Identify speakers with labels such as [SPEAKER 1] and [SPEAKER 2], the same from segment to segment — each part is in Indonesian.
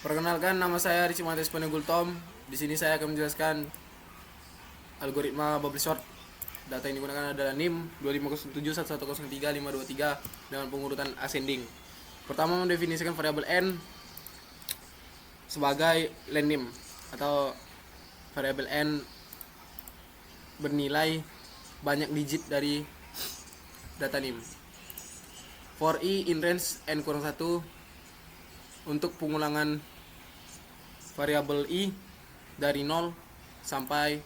[SPEAKER 1] Perkenalkan, nama saya Ricci Matias Penegul Tom. Di sini saya akan menjelaskan algoritma bubble sort. Data yang digunakan adalah NIM 25071103 dengan pengurutan ascending. Pertama, mendefinisikan variabel n sebagai len NIM atau variabel n bernilai banyak digit dari data NIM. For i in range n kurang 1, untuk pengulangan variabel i dari 0 sampai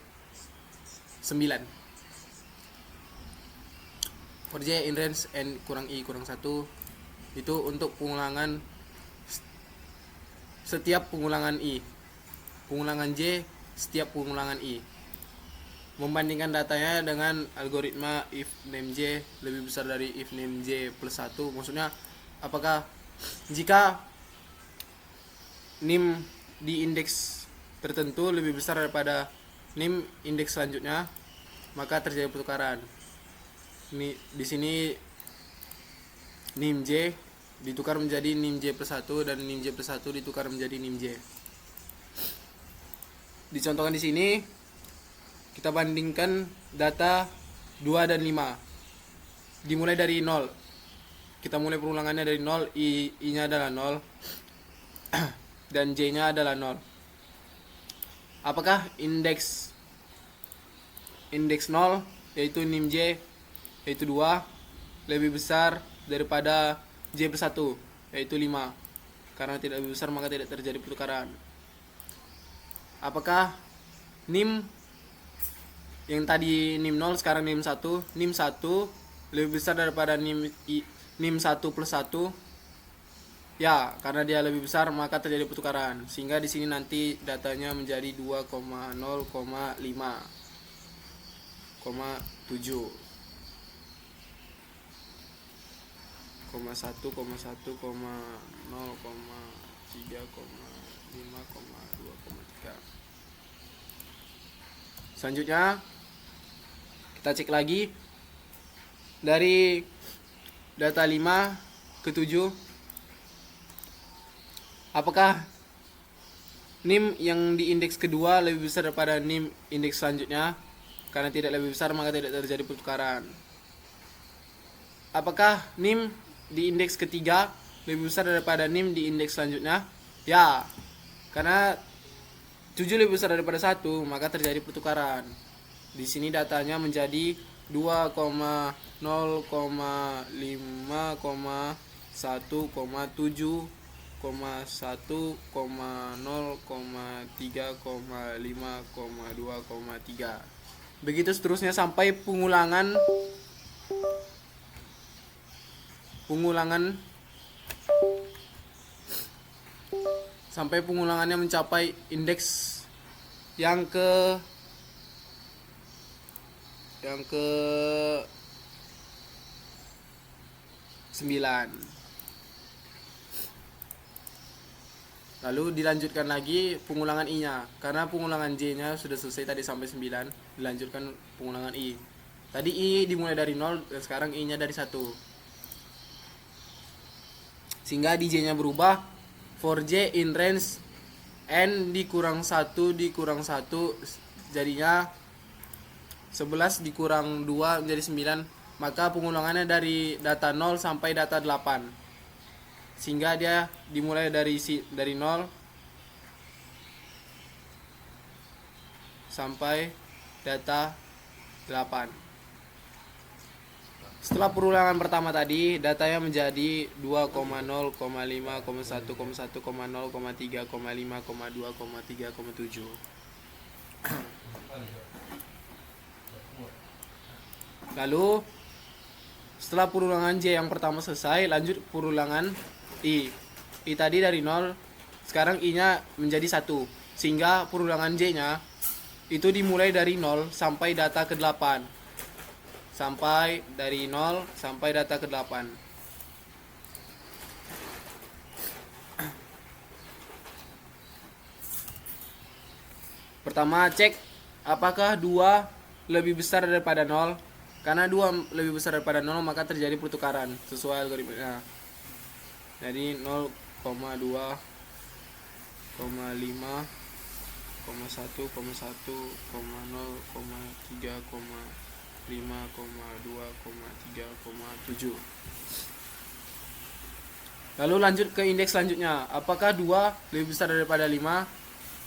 [SPEAKER 1] 9. For j in range n kurang i kurang 1, itu untuk pengulangan setiap pengulangan i. Pengulangan j setiap pengulangan i. Membandingkan datanya dengan algoritma if name j lebih besar dari if name j plus 1. Maksudnya, apakah jika NIM di indeks tertentu lebih besar daripada NIM indeks selanjutnya, maka terjadi pertukaran. Di sini NIM j ditukar menjadi NIM j plus 1 dan NIM j plus 1 ditukar menjadi NIM j. Dicontohkan di sini, kita bandingkan data 2 dan 5. Dimulai dari 0. Kita mulai perulangannya dari 0, i-nya adalah 0 dan j-nya adalah 0. Apakah indeks 0 yaitu NIM j yaitu 2 lebih besar daripada j plus 1 yaitu 5? Karena tidak lebih besar maka tidak terjadi pertukaran. Apakah NIM yang tadi NIM 0 sekarang NIM 1 lebih besar daripada NIM 1 plus 1? Ya, karena dia lebih besar maka terjadi pertukaran. Sehingga di sini nanti datanya menjadi 2,0,5,7 Selanjutnya kita cek lagi dari data 5 ke 7. Apakah NIM yang di indeks kedua lebih besar daripada NIM indeks selanjutnya? Karena tidak lebih besar maka tidak terjadi pertukaran. Apakah NIM di indeks ketiga lebih besar daripada NIM di indeks selanjutnya? Ya, karena 7 lebih besar daripada 1 maka terjadi pertukaran. Di sini datanya menjadi 2,0,5,1,7,0,3,5,2,3. Begitu seterusnya sampai pengulangan sampai pengulangannya mencapai indeks yang ke 9. Lalu dilanjutkan lagi pengulangan i-nya. Karena pengulangan j-nya sudah selesai tadi sampai 9, dilanjutkan pengulangan i. Tadi i dimulai dari 0 dan sekarang i-nya dari 1. Sehingga di j-nya berubah. For j in range n dikurang 1 dikurang 1 jadinya 11 dikurang 2 menjadi 9. Maka pengulangannya dari data 0 sampai data 8. Sehingga dia dimulai dari 0 sampai data 8. Setelah perulangan pertama tadi, datanya menjadi 2,0,5,1,1,0,3,5,2,3,7. Lalu setelah perulangan j yang pertama selesai, lanjut perulangan i. I tadi dari 0, sekarang i-nya menjadi 1. Sehingga perulangan j-nya itu dimulai dari 0 sampai data ke-8. Sampai dari 0 sampai data ke-8. Pertama, cek apakah 2 lebih besar daripada 0. Karena 2 lebih besar daripada 0 maka terjadi pertukaran sesuai algoritmanya. Jadi 0,2 7. Lalu lanjut ke indeks selanjutnya. Apakah 2 lebih besar daripada 5?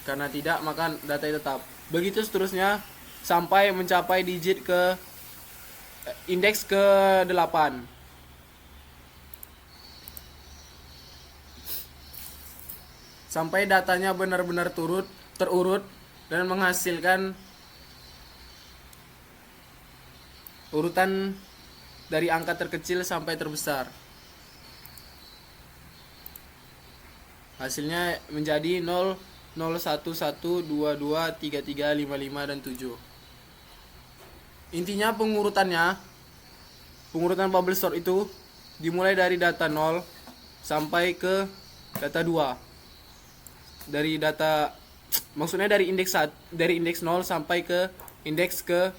[SPEAKER 1] Karena tidak, maka datanya tetap. Begitu seterusnya sampai mencapai digit ke indeks ke 8. Sampai datanya benar-benar terurut dan menghasilkan urutan dari angka terkecil sampai terbesar. Hasilnya menjadi 0, 0, 1, 1, 2, 2, 3, 3, 5, 5, dan 7. Intinya pengurutan bubble sort itu dimulai dari data 0 sampai ke data 2. Maksudnya dari indeks 0 sampai ke indeks ke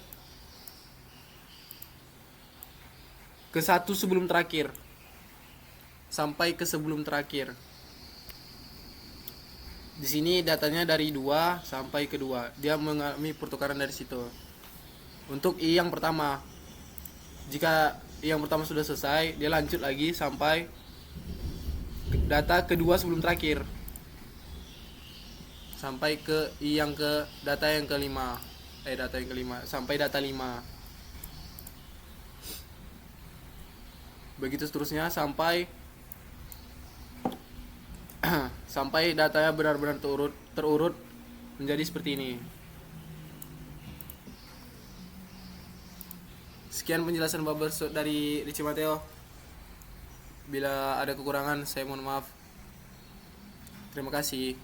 [SPEAKER 1] 1 sebelum terakhir. Sampai ke sebelum terakhir. Di sini datanya dari 2 sampai ke 2. Dia mengalami pertukaran dari situ. Untuk I yang pertama. Jika I yang pertama sudah selesai, dia lanjut lagi sampai data kedua sebelum terakhir. Sampai ke I yang ke data yang kelima. Sampai data 5. Begitu seterusnya sampai datanya benar-benar terurut menjadi seperti ini. Sekian penjelasan bubble sort dari Richie Mateo. Bila ada kekurangan, saya mohon maaf. Terima kasih.